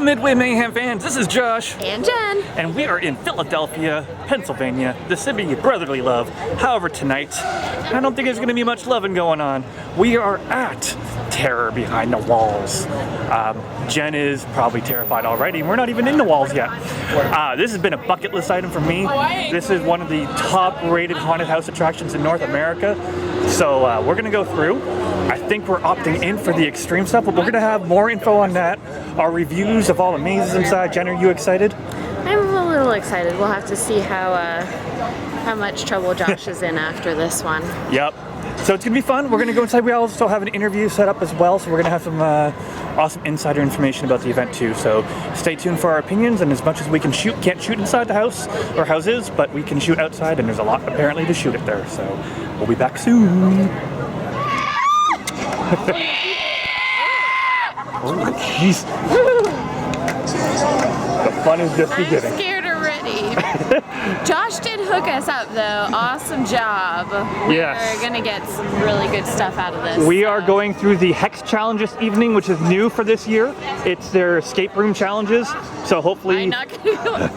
Midway Mayhem fans, this is Josh. And Jen. And we are in Philadelphia, Pennsylvania, the city of brotherly love. However, tonight, I don't think there's going to be much loving going on. We are at Terror Behind the Walls. Jen is probably terrified already, and we're not even in the walls yet. This has been a bucket list item for me. This is one of the top-rated haunted house attractions in North America. So we're going to go through. I think we're opting in for the extreme stuff, but we're going to have more info on that. Our reviews of all the mazes inside. Jen, are you excited? I'm a little excited. We'll have to see how much trouble Josh is in after this one. Yep. So it's going to be fun. We're going to go inside. We also have an interview set up as well, so we're going to have some awesome insider information about the event too. So stay tuned for our opinions, and as much as we can shoot, can't shoot inside the house or houses, but we can shoot outside, and there's a lot apparently to shoot it there. So we'll be back soon. Oh, jeez. The fun is just beginning. I'm scared already. Josh did hook us up though. Awesome job. Yes. We're gonna get some really good stuff out of this. We are going through the Hex Challenge this evening, which is new for this year. It's their escape room challenges. So hopefully... I'm not gonna be able to...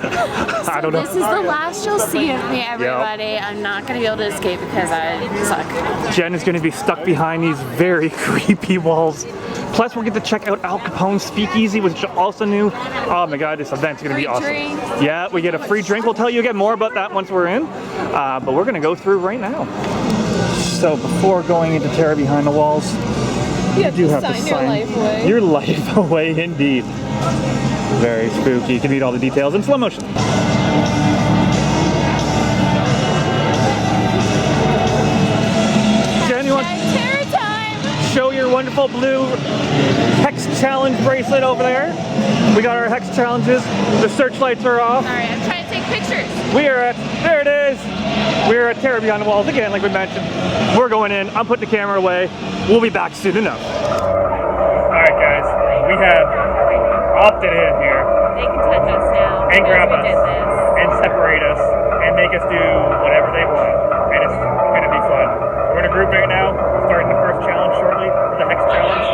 I don't know. This is the last you'll see of me, everybody. Yep. I'm not gonna be able to escape because I suck. Jen is going to be stuck behind these very creepy walls. Plus, we'll get to check out Al Capone's Speakeasy, which is also new. Oh my god, this event's going to be awesome. Drink. Yeah, we get a free drink. We'll tell you again more about that once we're in. But we're going to go through right now. So before going into Terror Behind the Walls, you do have to sign your life away indeed. Very spooky. You can read all the details in slow motion. Jen, you want show your wonderful blue Hex Challenge bracelet over there. We got our Hex Challenges. The searchlights are off. Alright, I'm trying to take pictures. We are at, there it is. We're at Terror Behind the Walls again, like we mentioned. We're going in. I'm putting the camera away. We'll be back soon enough. Alright guys, we have opted in here. They can touch us now. And grab us. And separate us. And make us do whatever they want. And it's going to be fun. We're in a group right now, starting the first challenge shortly, the Hex Challenge,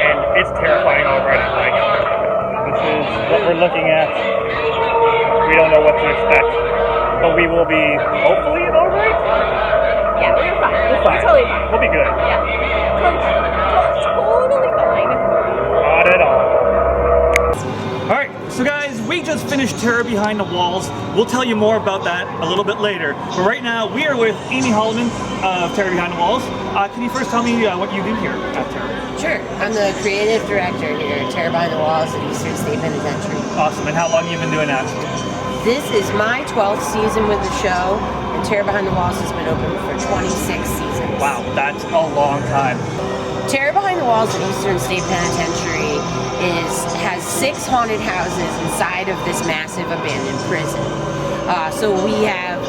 and it's terrifying already. Like, this is what we're looking at. We don't know what to expect, but we will be hopefully alright. Yeah, we're fine. We're fine. We're totally fine. We'll be good. Yeah. Totally fine. Not at all. Alright, so guys, we just finished Terror Behind the Walls. We'll tell you more about that a little bit later. But right now, we are with Amy Hollaman of Terror Behind the Walls. Can you first tell me what you do here at Terror? Sure. I'm the creative director here at Terror Behind the Walls at Eastern State Penitentiary. Awesome. And how long have you been doing that? This is my 12th season with the show, and Terror Behind the Walls has been open for 26 seasons. Wow, that's a long time. Terror Behind the Walls at Eastern State Penitentiary has 6 haunted houses inside of this massive abandoned prison. So we have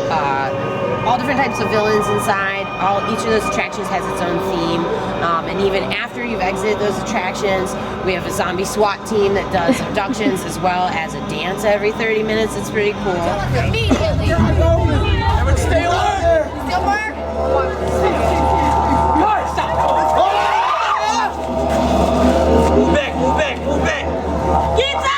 all different types of villains inside. Each of those attractions has its own theme. And even after you've exited those attractions, we have a zombie SWAT team that does abductions as well as a dance every 30 minutes. It's pretty cool. Immediately. Everyone stay alert! Still work? Move back, move back, move back! Get out!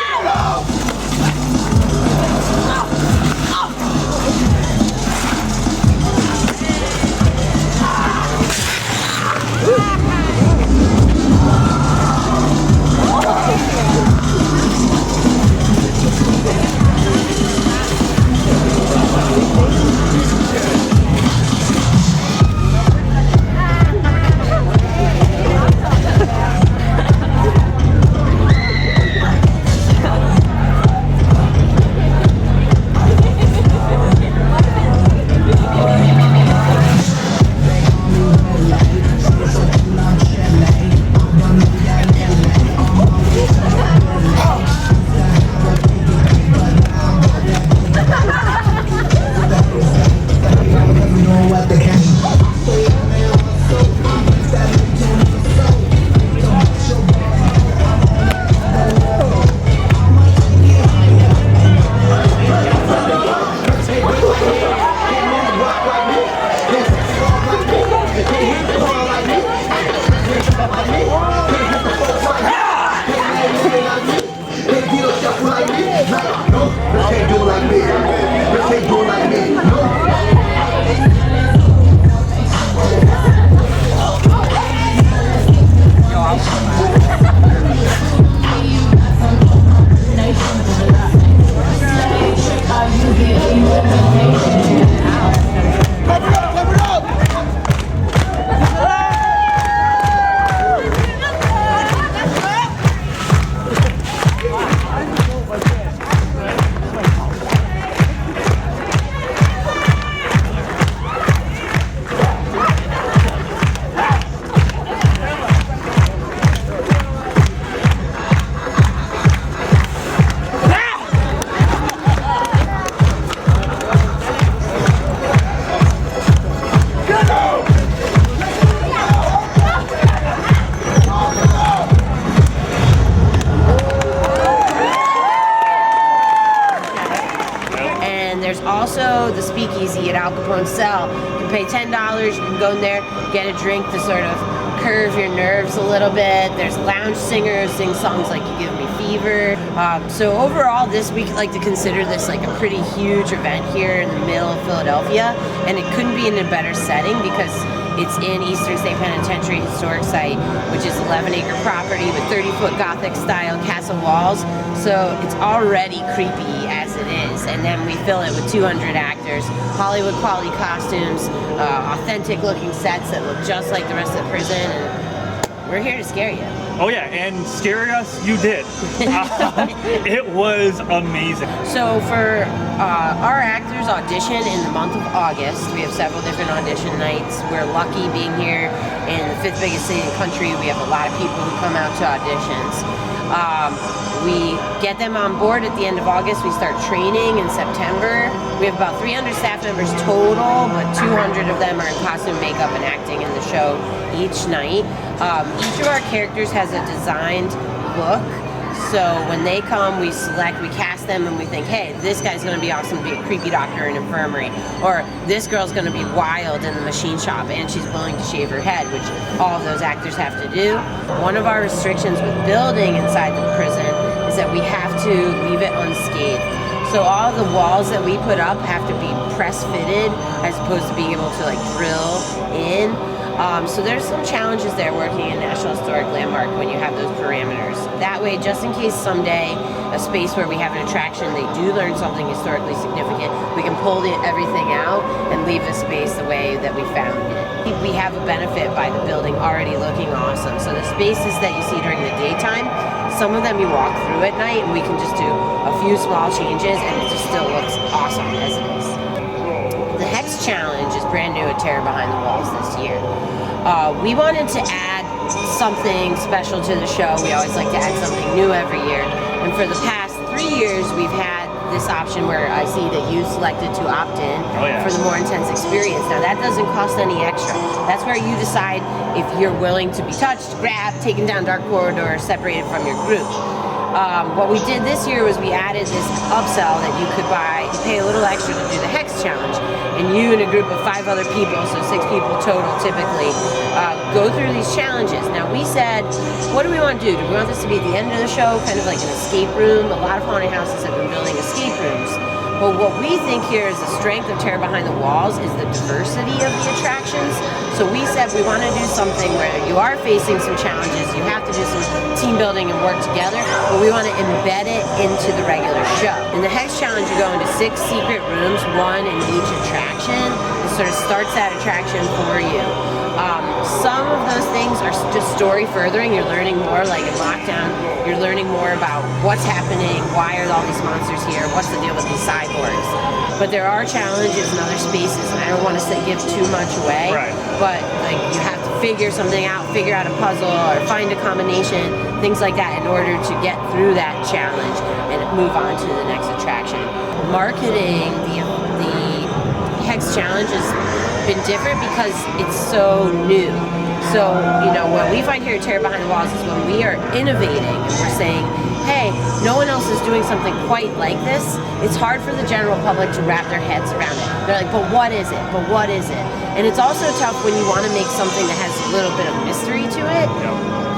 there's also the Speakeasy at Al Capone's cell. You can pay $10, you can go in there, get a drink to sort of curve your nerves a little bit. There's lounge singers, sing songs like You Give Me Fever. So overall, we like to consider this like a pretty huge event here in the middle of Philadelphia, and it couldn't be in a better setting because it's in Eastern State Penitentiary historic site, which is 11-acre property with 30-foot Gothic style castle walls. So it's already creepy as it is, and then we fill it with 200 actors, Hollywood quality costumes, authentic looking sets that look just like the rest of the prison, and we're here to scare you. Oh yeah, and scare us, you did. It was amazing. So for our actors audition in the month of August, we have several different audition nights. We're lucky being here in the 5th biggest city in the country. We have a lot of people who come out to auditions. We get them on board at the end of August. We start training in September. We have about 300 staff members total, but 200 of them are in costume, makeup, and acting in the show each night. Each of our characters has a designed look. So when they come, we cast them, and we think, hey, this guy's going to be awesome to be a creepy doctor in an infirmary, or this girl's going to be wild in the machine shop, and she's willing to shave her head, which all of those actors have to do. One of our restrictions with building inside the prison is that we have to leave it unscathed. So all the walls that we put up have to be press fitted as opposed to being able to like drill in. So there's some challenges there working in National Historic Landmark when you have those parameters. That way, just in case someday a space where we have an attraction, they do learn something historically significant, we can pull everything out and leave the space the way that we found it. We have a benefit by the building already looking awesome. So the spaces that you see during the daytime, some of them you walk through at night and we can just do a few small changes and it just still looks awesome as it is. The Hex Challenge is brand new at Terror Behind the Walls this year. We wanted to add something special to the show. We always like to add something new every year. And for the past 3 years, we've had this option where I see that you selected to opt in for the more intense experience. Now that doesn't cost any extra. That's where you decide if you're willing to be touched, grabbed, taken down dark corridor, separated from your group. What we did this year was we added this upsell that you could pay a little extra to do the Hex Challenge, and you and a group of 5 other people, so 6 people total typically, go through these challenges. Now we said, what do we want to do? Do we want this to be at the end of the show, kind of like an escape room? A lot of haunted houses have been building escape rooms. But what we think here is the strength of Terror Behind the Walls is the diversity of the attractions. So we said we want to do something where you are facing some challenges, you have to do some team building and work together, but we want to embed it into the regular show. In the Hex Challenge, you go into 6 secret rooms, 1 in each attraction. It sort of starts that attraction for you. Some of those things are just story furthering. You're learning more, like in Lockdown, you're learning more about what's happening, why are all these monsters here, what's the deal with these cyborgs. But there are challenges in other spaces, and I don't want to give too much away, but like you have to figure something out, figure out a puzzle, or find a combination, things like that in order to get through that challenge and move on to the next attraction. Marketing the Hex Challenge has been different because it's so new. So, you know, what we find here at Terror Behind the Walls is when we are innovating and we're saying, hey, no one else is doing something quite like this, it's hard for the general public to wrap their heads around it. They're like, but what is it? But what is it? And it's also tough when you want to make something that has a little bit of mystery to it.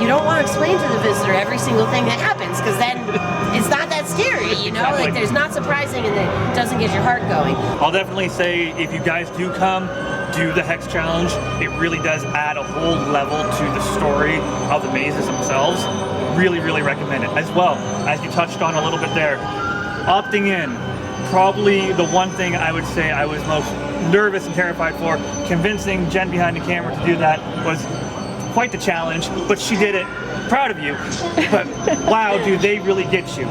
You don't want to explain to the visitor every single thing that happens, because then it's not that scary, you know? Like, there's not surprising and it doesn't get your heart going. I'll definitely say, if you guys do come, do the Hex Challenge. It really does add a whole level to the story of the mazes themselves. Really, really recommend it. As well, as you touched on a little bit there, opting in, probably the one thing I would say I was most nervous and terrified for. Convincing Jen behind the camera to do that was quite the challenge, but she did it. Proud of you. But wow, dude, they really get you.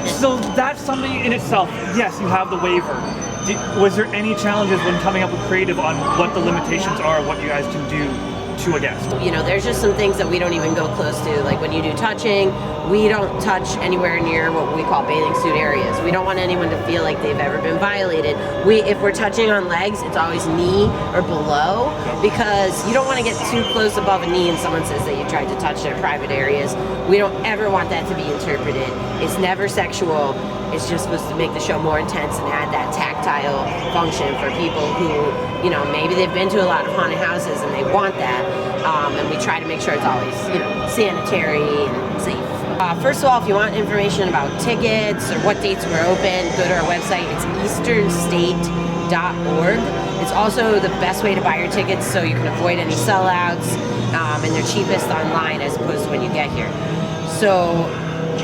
So that's something in itself. Yes, you have the waiver. Was there any challenges when coming up with creative on what the limitations are, what you guys can do to a guest? You know, there's just some things that we don't even go close to, like when you do touching, we don't touch anywhere near what we call bathing suit areas. We don't want anyone to feel like they've ever been violated. If we're touching on legs, it's always knee or below, because you don't want to get too close above a knee and someone says that you tried to touch their private areas. We don't ever want that to be interpreted. It's never sexual. It's just supposed to make the show more intense and add that tactile function for people who, you know, maybe they've been to a lot of haunted houses and they want that. And we try to make sure it's always, you know, sanitary and safe. First of all, if you want information about tickets or what dates we're open, go to our website. It's easternstate.org. It's also the best way to buy your tickets, so you can avoid any sellouts, and they're cheapest online as opposed to when you get here. So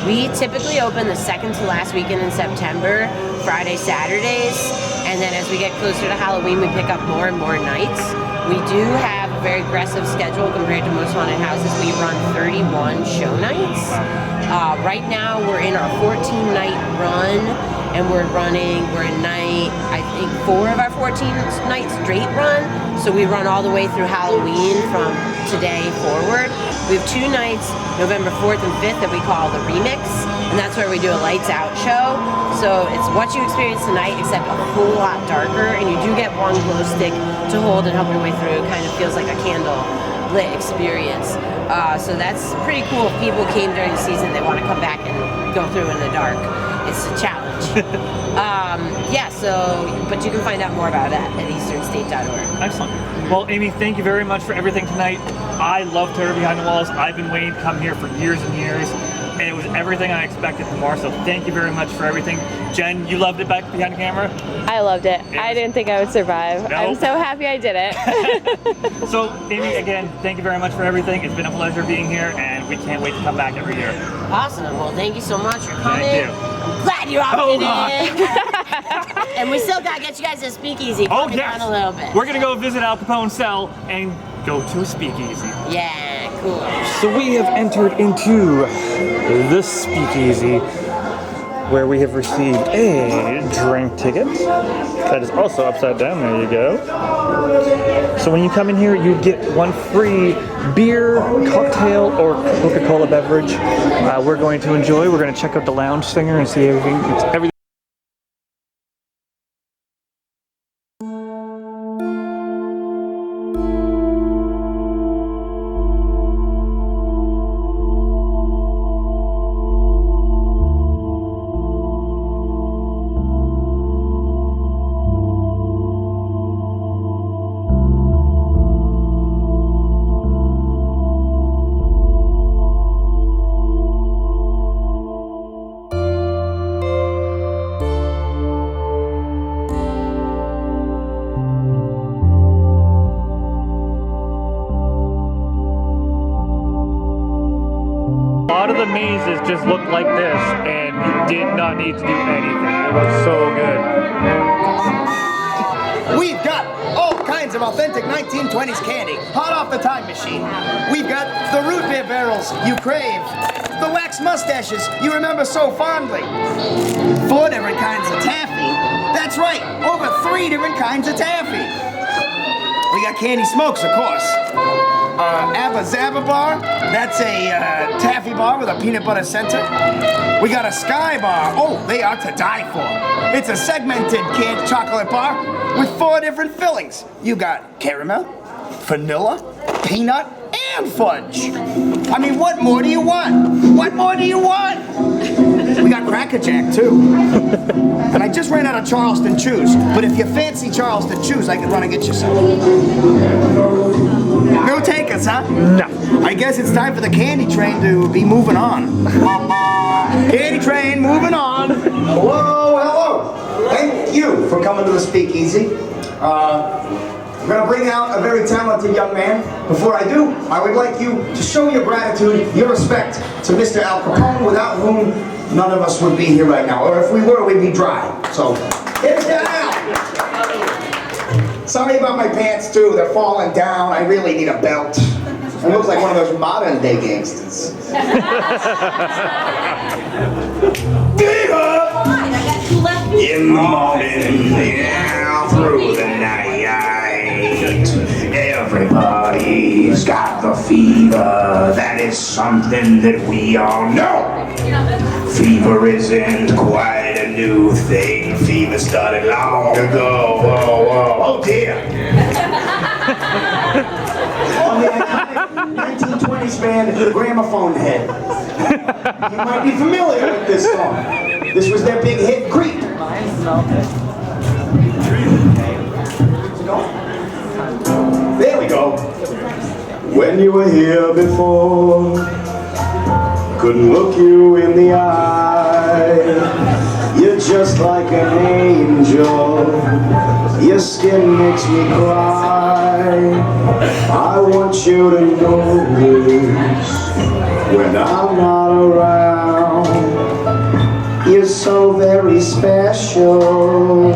we typically open the second to last weekend in September, Friday, Saturdays, and then as we get closer to Halloween, we pick up more and more nights. We do have a very aggressive schedule compared to most haunted houses. We run 31 show nights. Right now, we're in our 14-night run, and we're in night, I think, 4 of our 14-night straight run. So we run all the way through Halloween from today forward. We have 2 nights, November 4th and 5th, that we call the Remix, and that's where we do a lights out show. So it's what you experience tonight, except a whole lot darker, and you do get one glow stick to hold and help your way through. It kind of feels like a candle lit experience. So that's pretty cool. If people came during the season, they want to come back and go through in the dark. It's a challenge. But you can find out more about that at easternstate.org. Excellent. Well, Amy, thank you very much for everything tonight. I love Terror Behind the Walls. I've been waiting to come here for years and years, and it was everything I expected and more, so thank you very much for everything. Jen, you loved it back behind the camera? I loved it. I didn't think I would survive. Nope. I'm so happy I did it. So, Amy, again, thank you very much for everything. It's been a pleasure being here, and we can't wait to come back every year. Awesome. Well, thank you so much for coming. Thank you. I'm glad you opted in. And we still got to get you guys to Speakeasy. Oh, Calm it yes. down a little bit. We're going to go visit Al Capone's cell and go to a speakeasy. Yeah, cool. So we have entered into the Speakeasy, where we have received a drink ticket. That is also upside down. There you go. So when you come in here, you get one free beer, cocktail, or Coca-Cola beverage. We're going to enjoy. We're going to check out the lounge singer and see everything. A lot of the mazes just looked like this, and you did not need to do anything. It was so good. We've got all kinds of authentic 1920s candy, hot off the time machine. We've got the root beer barrels you crave, the wax mustaches you remember so fondly, 4 different kinds of taffy. That's right, over 3 different kinds of taffy. We got candy smokes, of course. Abba Zabba bar, that's a taffy bar with a peanut butter center. We got a Sky bar, oh, they are to die for. It's a segmented canned chocolate bar with 4 different fillings. You got caramel, vanilla, peanut, and fudge. I mean, what more do you want? What more do you want? We got Cracker Jack, too. And I just ran out of Charleston Chews, but if you fancy Charleston Chews, I can run and get you some. No takers, huh? No. I guess it's time for the candy train to be moving on. Candy train, moving on. Hello, hello. Thank you for coming to the Speakeasy. I'm going to bring out a very talented young man. Before I do, I would like you to show your gratitude, your respect to Mr. Al Capone, without whom none of us would be here right now. Or if we were, we'd be dry. So, here's your Al. Sorry about my pants, too. They're falling down. I really need a belt. It looks like one of those modern-day gangsters. In the morning, yeah, through the night, everybody's He's got the fever, that is something that we all know. Fever isn't quite a new thing. Fever started long ago. Whoa, whoa, oh dear. On the iconic 1920s band Gramophone Head. You might be familiar with this song. This was their big hit, Creep. There we go. When you were here before, couldn't look you in the eye. You're just like an angel. Your skin makes me cry. I want you to know this when I'm not around. You're so very special.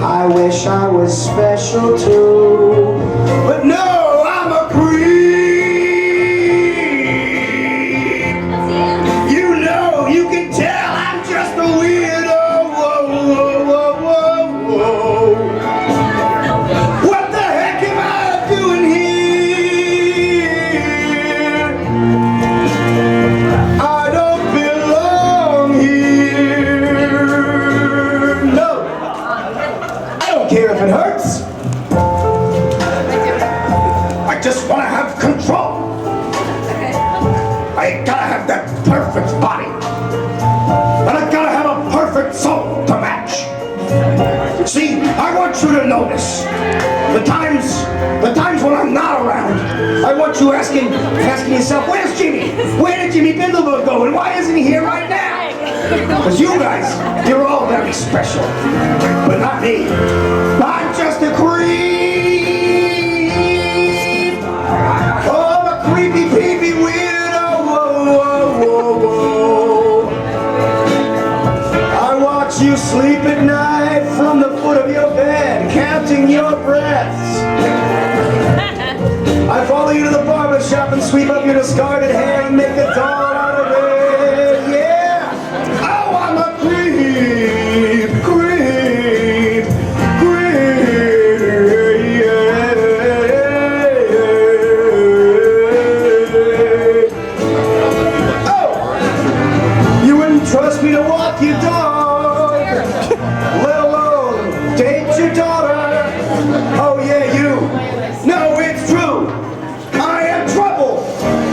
I wish I was special too. But no, I'm a creep. You know, you can tell I'm just a weirdo. Whoa, whoa, whoa, whoa, whoa. What the heck am I doing here? I don't belong here. No, I don't care if it hurts. I just want to have control. I gotta have that perfect body. And I gotta have a perfect soul to match. See, I want you to notice the times when I'm not around. I want you asking yourself, where's Jimmy? Where did Jimmy Bindleberg go? And why isn't he here right now? Because you guys, you're all very special. But not me. I'm just a creep. Oh, I'm a creepy, peepy weirdo. Whoa, whoa, whoa, whoa. I watch you sleep at night from the foot of your bed, counting your breaths. I follow you to the barber shop and sweep up your discarded hair and make a doll out of it. Yeah. Oh, I'm a creep, creep, creep. Yeah. Oh, you wouldn't trust me to walk your dog, let alone date your daughter. Oh yeah, you. No, it's true. I am trouble.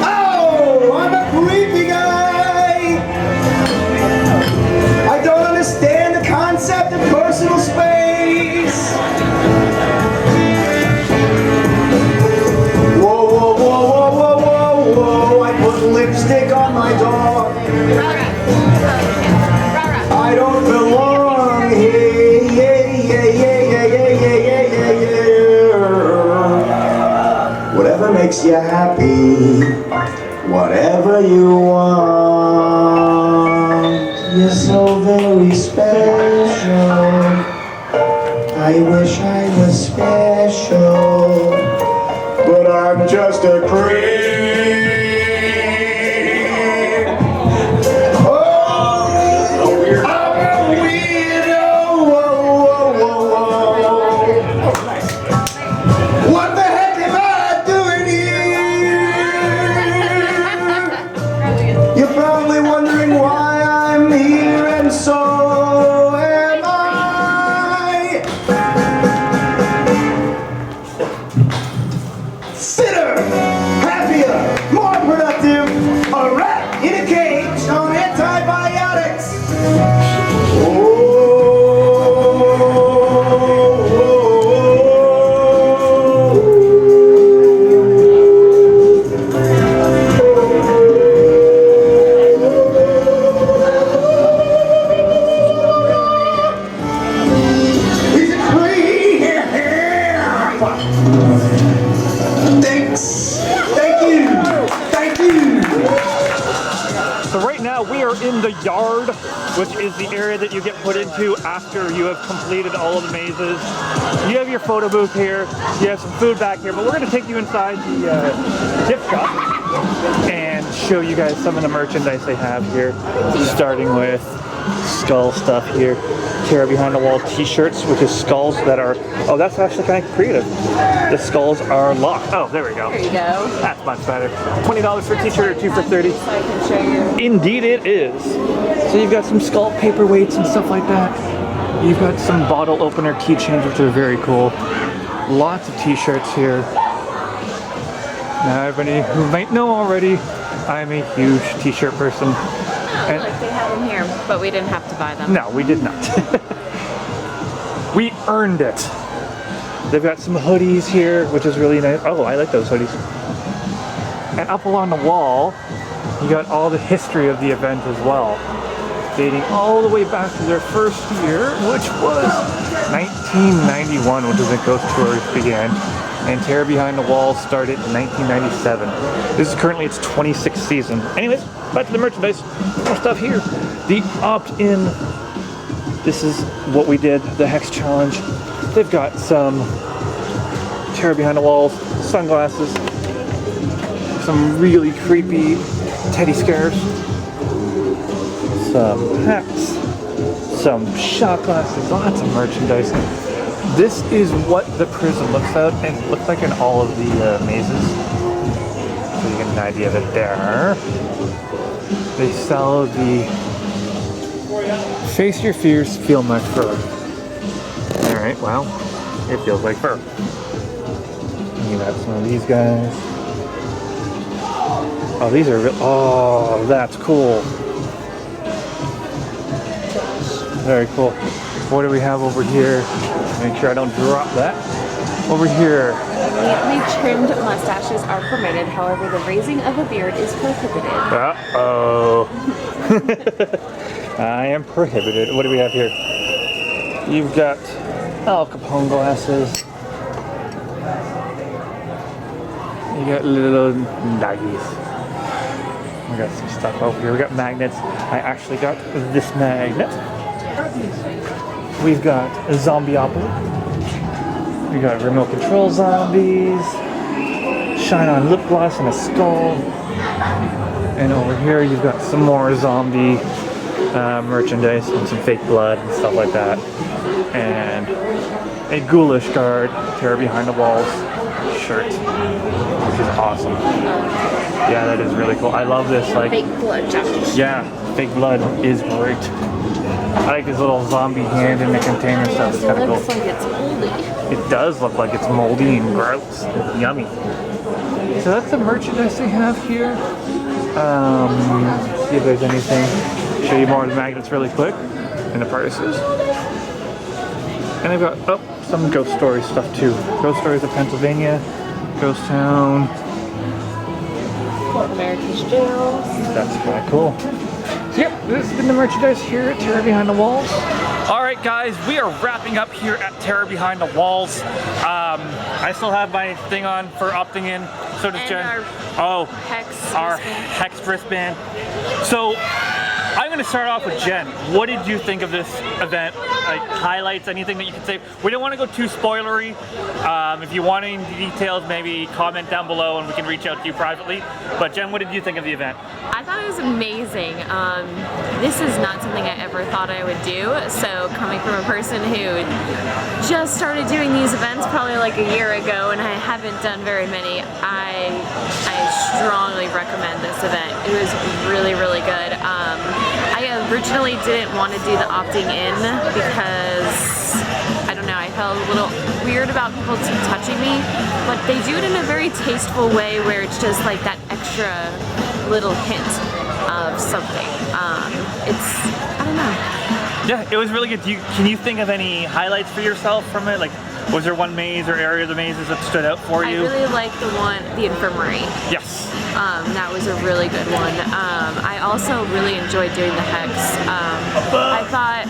Oh, I'm a creepy guy. I don't understand the concept of personal space. Whoa, whoa, whoa, whoa, whoa, whoa, whoa. I put lipstick on my dog. I don't belong here. Yeah, yeah, yeah, yeah, yeah, yeah, yeah, yeah, yeah. Whatever makes you happy, whatever you want. You're so very special. I wish I was special, but I'm just a creep. In the yard, which is the area that you get put into after you have completed all of the mazes. You have your photo booth here, you have some food back here, but we're going to take you inside the gift shop and show you guys some of the merchandise they have here, starting with skull stuff here. Terror Behind the Wall t-shirts, which is skulls that are, oh, that's actually kind of creative. The skulls are locked. Oh, there we go. There you go. That's much better. $20 for a t-shirt or 2 for $30. So I can show you. Indeed it is. So you've got some skull paperweights and stuff like that. You've got some bottle opener keychains, which are very cool. Lots of t-shirts here. Now everybody who might know already, I'm a huge t-shirt person. Oh, look, they have them here, but we didn't have to buy them. No, we did not. We earned it. They've got some hoodies here, which is really nice. Oh, I like those hoodies. And up along the wall, you got all the history of the event as well, dating all the way back to their first year, which was 1991, which is when Ghost Tours began. And Terror Behind the Wall started in 1997. This is currently its 26th season. Anyways, back to the merchandise. More stuff here. The opt-in. This is what we did, the Hex Challenge. They've got some Terror Behind the Walls sunglasses, some really creepy teddy scares, some hats, some shot glasses, lots of merchandise. This is what the prison looks out and looks like in all of the mazes. So you get an idea of it there. They sell the Face Your Fears, Feel My Fur. Alright, well, it feels like fur. You got some of these guys. Oh, these are real. Oh, that's cool. Very cool. What do we have over here? Make sure I don't drop that. Over here. Neatly trimmed mustaches are permitted, however, the raising of a beard is prohibited. Uh-oh. I am prohibited. What do we have here? You've got Al Capone glasses. You got little doggies. We got some stuff over here. We got magnets. I actually got this magnet. We've got a Zombieopoly. We got remote control zombies. Shine on lip gloss and a skull. And over here you've got some more zombie merchandise and some fake blood and stuff like that. And a Ghoulish Guard Terror Behind the Walls shirt, which is awesome. Yeah, that is really cool. I love this. Like, Fake blood, Josh. yeah, fake blood is great. I like this little zombie hand in the container stuff. It's It kind of looks cool. like it's moldy. It does look like it's moldy and gross and yummy. So that's the merchandise they have here. See if there's anything. Show you more of the magnets really quick and the prices. And I've got some ghost story stuff too. Ghost Stories of Pennsylvania, Ghost Town. America's jails. That's kind of cool. So yep, this has been the merchandise here at Terror Behind the Walls. Alright guys, we are wrapping up here at Terror Behind the Walls. I still have my thing on for opting in. So does And Jen. our Our Hex Hex wristband. So I'm going to start off with Jen. What did you think of this event? Like highlights, anything that you can say? We don't want to go too spoilery. If you want any details, maybe comment down below and we can reach out to you privately. But Jen, what did you think of the event? I thought it was amazing. This is not something I ever thought I would do. So coming from a person who just started doing these events probably like a year ago and I haven't done very many, I strongly recommend this event. It was really, really good. I originally didn't want to do the opting in because, I don't know, I felt a little weird about people touching me, but they do it in a very tasteful way where it's just like that extra little hint of something. I don't know. Yeah, it was really good. Can you think of any highlights for yourself from it? Like, was there one maze or area of the mazes that stood out for you? I really liked the infirmary. Yes. That was a really good one. I also really enjoyed doing the Hex. I thought,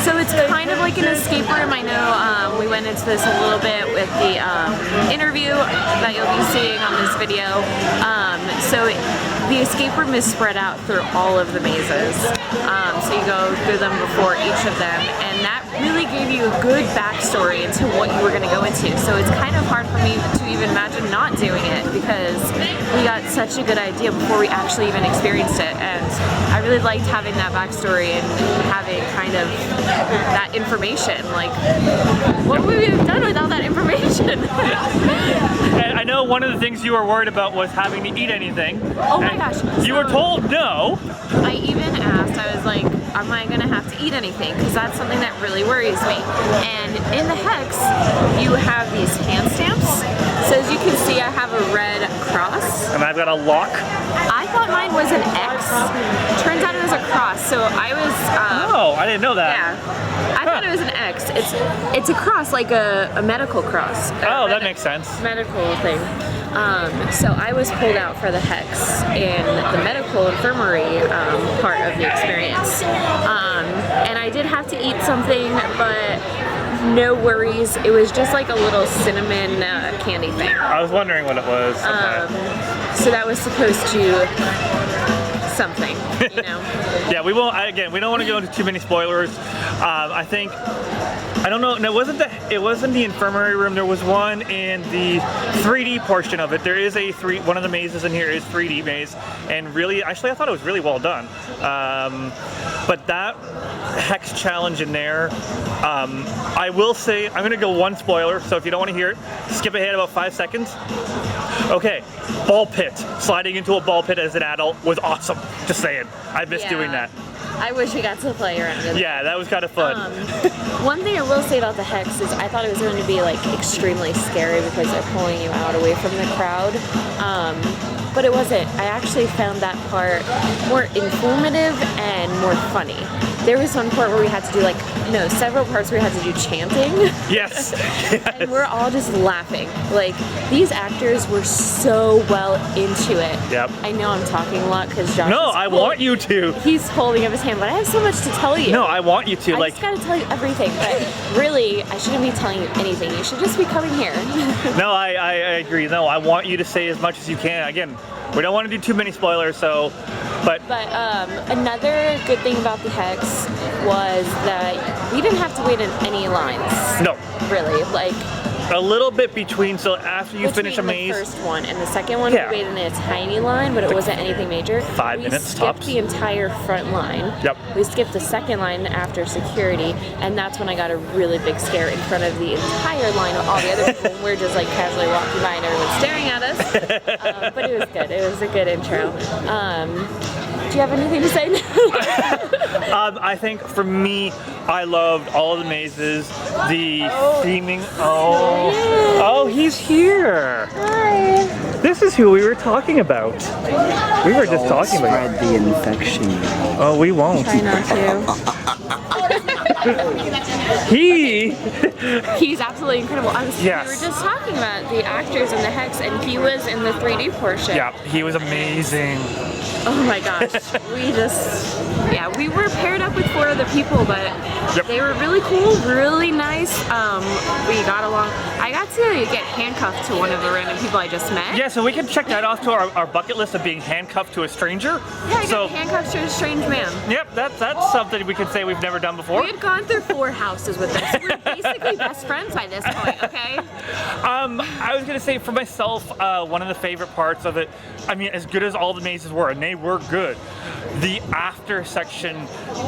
so it's kind of like an escape room. I know we went into this a little bit with the interview that you'll be seeing on this video. The escape room is spread out through all of the mazes. So you go through them before each of them, and that really gave you a good backstory into what you were going to go into. So it's kind of hard for me to even imagine not doing it because we got such a good idea before we actually even experienced it. And I really liked having that backstory and having kind of that information. Like, what would we have done without that information? And I know one of the things you were worried about was having to eat anything. Oh my gosh. You were told no. I even asked, I was like, am I gonna have to eat anything? Because that's something that really worries me. And in the hex, you have these hand stamps. So as you can see, I have a red cross. And I've got a lock. I thought mine was an X. Turns out it was a cross. So I was. Oh, I didn't know that. Yeah. I thought it was an X. It's a cross, like a medical cross. Oh, that makes sense. Medical thing. So I was pulled out for the hex in the medical infirmary part of the experience. And I did have to eat something, but no worries. It was just like a little cinnamon candy thing. I was wondering what it was. So that was supposed to something, you know. Yeah, we won't. Again, we don't want to go into too many spoilers. I think. I don't know. No, it wasn't the infirmary room. There was one in the 3D portion of it. There is one of the mazes in here is 3D maze, and really, actually, I thought it was really well done. But that hex challenge in there, I will say, I'm gonna go one spoiler. So if you don't want to hear it, skip ahead about 5 seconds. Okay, ball pit. Sliding into a ball pit as an adult was awesome. Just saying, I miss doing that. I wish we got to play around with it. Yeah, that was kind of fun. One thing I will say about the hex is I thought it was going to be like extremely scary because they're pulling you out away from the crowd. But it wasn't. I actually found that part more informative and more funny. There was one part where we had to do several parts where we had to do chanting. Yes. And we're all just laughing. Like, these actors were so well into it. Yep. I know I'm talking a lot because Josh No, I want you to. He's holding up his hand, but I have so much to tell you. No, I want you to. I just gotta tell you everything, but really, I shouldn't be telling you anything. You should just be coming here. No, I agree. No, I want you to say as much as you can. Again, we don't want to do too many spoilers, so, but another good thing about the hex was that we didn't have to wait in any lines. No. Really, like. A little bit between, so after you finish a maze. The first one and the second one, we waited in a tiny line, but it wasn't anything major. 5 minutes tops. We skipped the entire front line. Yep. We skipped the second line after security, and that's when I got a really big scare in front of the entire line of all the other people. And we're just like casually walking by and everyone's staring at us. But it was good. It was a good intro. Do you have anything to say? I think for me, I loved all of the mazes, the theming. Oh, he's here. Hi. This is who we were talking about. We were just talking about. Spread the infection. Oh, we won't. Try not to. He's absolutely incredible. We were just talking about the actors in the hex, and he was in the 3D portion. Yeah, he was amazing. Oh my gosh. We were paired up with 4 other people, but they were really cool, really nice. We got along. I got to get handcuffed to one of the random people I just met. Yeah, so we can check that off to our bucket list of being handcuffed to a stranger. Yeah, I got handcuffed to a strange man. Yep, that's something we could say we've never done before. We had gone through 4 houses with us. We're basically best friends by this point, okay? I was gonna say for myself, one of the favorite parts of it, I mean, as good as all the mazes were, and they were good, the after section,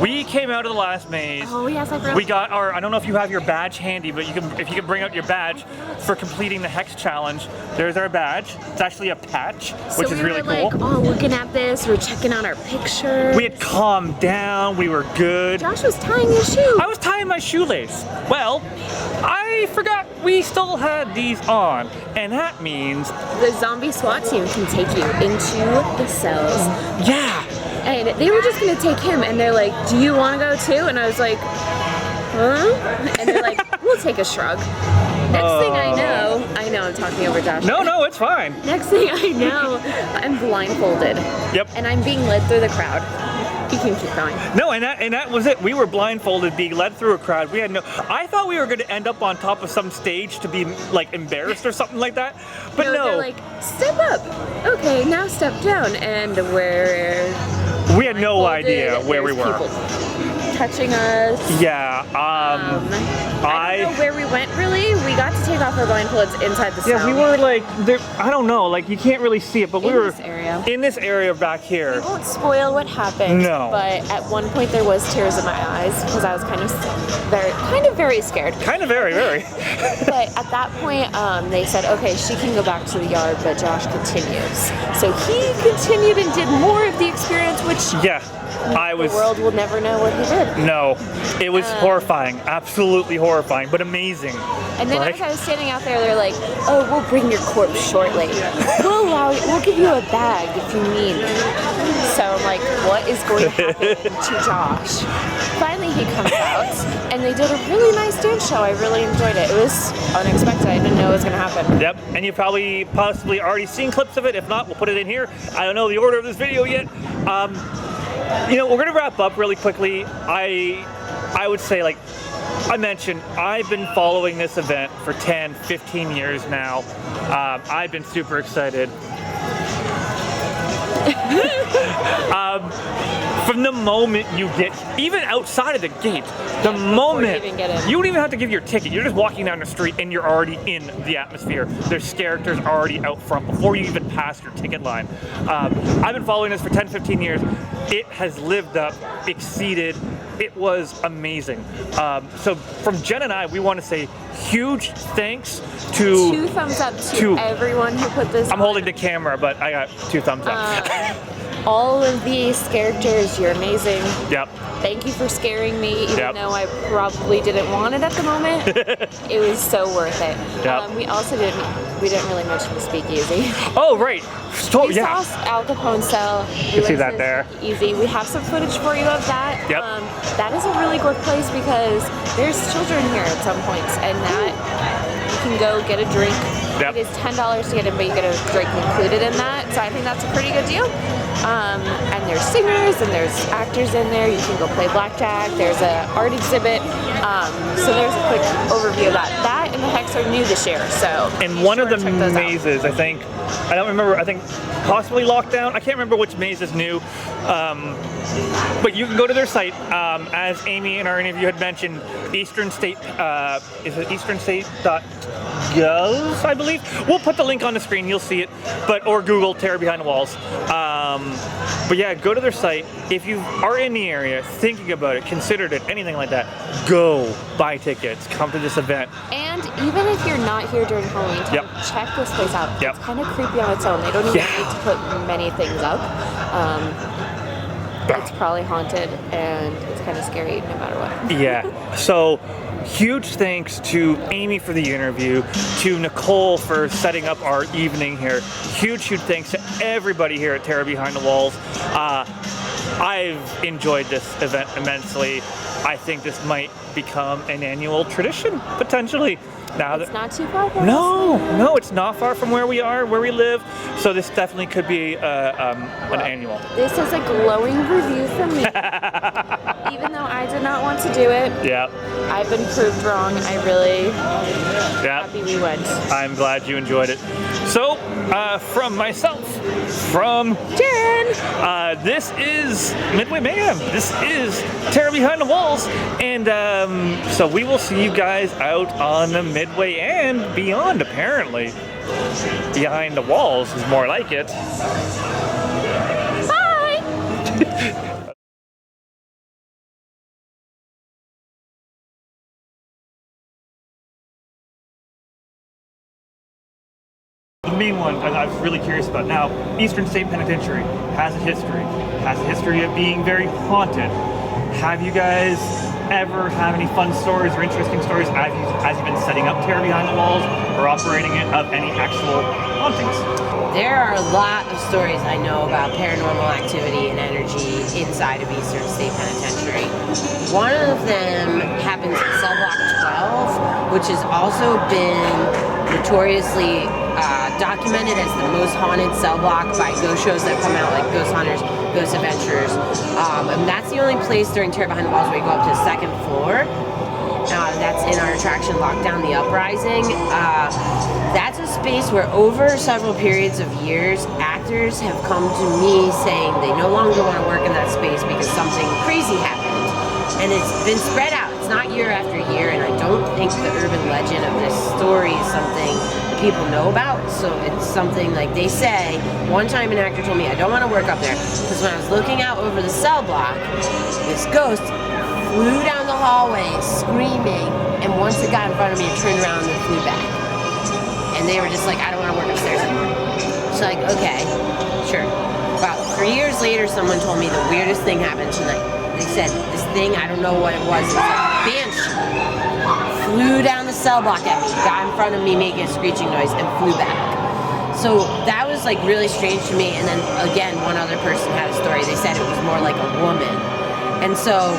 we came out of the last maze. Oh yes, I forgot. We got I don't know if you have your badge handy, but if you can bring out your badge for completing the hex challenge. There's our badge. It's actually a patch, which is really cool. Like, looking at this, we're checking out our pictures. We had calmed down, we were good. Josh was tying his shoe. I was tying my shoelace. Well, I forgot we still had these on, and that means the zombie SWAT team can take you into the cells. Yeah. And they were just gonna take him, and they're like, "Do you want to go too?" And I was like, "Huh?" And they're like, "We'll take a shrug." Next thing I know I'm talking over Josh. No, it's fine. Next thing I know, I'm blindfolded. Yep. And I'm being led through the crowd. You can keep going. No, and that was it. We were blindfolded, being led through a crowd. I thought we were going to end up on top of some stage to be like embarrassed or something like that. But no. They're like, step up. Okay, now step down. And we had no idea where we were. People touching us. Yeah. I don't know where we went really. We got to take off our blindfolds inside the cell. Yeah, we were like, there, I don't know, like you can't really see it, but we In were this area. in this area back here. We won't spoil what happened. No. But at one point there was tears in my eyes because I was kind of very scared. Kind of very. But at that point, they said, okay, she can go back to the yard, but Josh continues. So he continued and did more of the experience, which Yeah. the world will never know what he did. No, it was horrifying, absolutely horrifying, but amazing. And then Like- as I was standing out there, they're like, "Oh, we'll bring your corpse shortly. We'll give you a bag if you need." So I'm like, "What is going to happen to Josh?" Finally, he comes out, and they did a really nice dance show. I really enjoyed it. It was unexpected. I didn't know it was going to happen. Yep, and you've probably possibly already seen clips of it. If not, we'll put it in here. I don't know the order of this video yet. You know, we're gonna wrap up really quickly. I would say, like I mentioned, I've been following this event for 10, 15 years now. I've been super excited. From the moment you get, even outside of the gate, the moment even get in. you don't even have to give your ticket. You're just walking down the street and you're already in the atmosphere. There's characters already out front before you even pass your ticket line. I've been following this for 10, 15 years. It has lived up, exceeded. It was amazing. So from Jen and I, we want to say huge thanks to 2 thumbs up to everyone who put this. I'm holding the camera, but I got 2 thumbs up. All of these characters, you're amazing. Yep. Thank you for scaring me, even Yep. though I probably didn't want it at the moment. It was so worth it. Yep. We didn't really mention the Speakeasy. Oh, right. So, We yeah. saw Al Capone cell. You can see that there. Easy. We have some footage for you of that. Yep. That is a really good place because there's children here at some points, and that you can go get a drink. Yep. It is $10 to get in, but you get a drink included in that. So I think that's a pretty good deal. And there's singers and there's actors in there. You can go play blackjack. There's an art exhibit. So there's a quick overview of that. That and the Hex are new this year. So And be one sure of the to check those out. mazes, I think, I don't remember, I think possibly Lockdown. I can't remember which maze is new. But you can go to their site. As Amy in our interview had mentioned, Eastern State, is it easternstate.gov, I believe? We'll put the link on the screen, you'll see it. Or Google Terror Behind the Walls. But yeah, go to their site. If you are in the area, thinking about it, considered it, anything like that, go buy tickets, come to this event. And even if you're not here during Halloween time, Yep. check this place out. Yep. It's kind of creepy on its own. They don't even Yeah. need to put many things up. It's probably haunted, and it's kind of scary no matter what. Yeah. So huge thanks to Amy for the interview, to Nicole for setting up our evening here. Huge thanks to everybody here at Terror Behind the Walls. I've enjoyed this event immensely. I think this might become an annual tradition, potentially. Now It's that not too far from us. no, it's not far from where we are, where we live. So this definitely could be an annual. This is a glowing review from me. Even though I did not want to do it, Yeah. I've been proved wrong. I really Yeah. happy we went. I'm glad you enjoyed it. So, from myself, from Jen! this is Midway Mayhem. This is Terror Behind the Walls. And so we will see you guys out on the Midway and beyond, apparently. Behind the Walls is more like it. Bye! The main one I was really curious about. Now, Eastern State Penitentiary has a history of being very haunted. Have you guys ever have any fun stories or interesting stories as you've been setting up Terror Behind the Walls or operating it of any actual hauntings? There are a lot of stories I know about paranormal activity and energy inside of Eastern State Penitentiary. One of them happens in cell block 12, which has also been notoriously documented as the most haunted cell block by ghost shows that come out, like Ghost Hunters, Ghost Adventurers. And that's the only place during Terror Behind the Walls where you go up to the 2nd floor. That's in our attraction Lockdown, the Uprising. That's a space where over several periods of years, actors have come to me saying they no longer want to work in that space because something crazy happened. and it's been spread out. It's not year after year, and I don't think the urban legend of this story is something that people know about. So it's something like they say. One time an actor told me, I don't want to work up there, because when I was looking out over the cell block, this ghost flew down the hallway screaming, and once it got in front of me, it turned around and flew back. And they were just like, I don't want to work upstairs anymore. So like, okay, sure. About 3 years later, someone told me the weirdest thing happened tonight. They said, this thing, I don't know what it was like a banshee. Flew down the cell block at me, got in front of me making a screeching noise, and flew back. So that was like really strange to me. And then again, one other person had a story. They said it was more like a woman. And so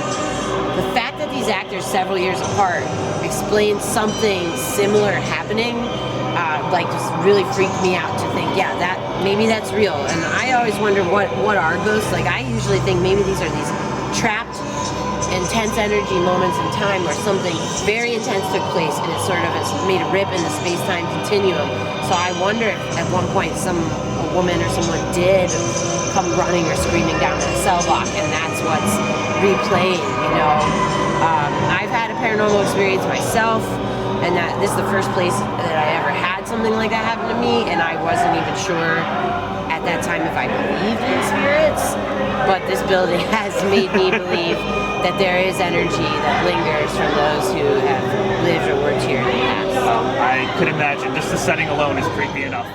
the fact that these actors several years apart explained something similar happening, like just really freaked me out to think, yeah, that maybe that's real. And I always wonder what are ghosts. Like I usually think maybe these are these trapped, intense energy moments in time where something very intense took place and it sort of has made a rip in the space-time continuum. So I wonder if at one point a woman or someone did come running or screaming down that cell block, and that's what's replaying, you know. I've had a paranormal experience myself, and that this is the first place that I ever had something like that happen to me, and I wasn't even sure at that time if I believed in spirits, but this building has made me believe that there is energy that lingers from those who have lived or worked here in the past. I could imagine. Just the setting alone is creepy enough.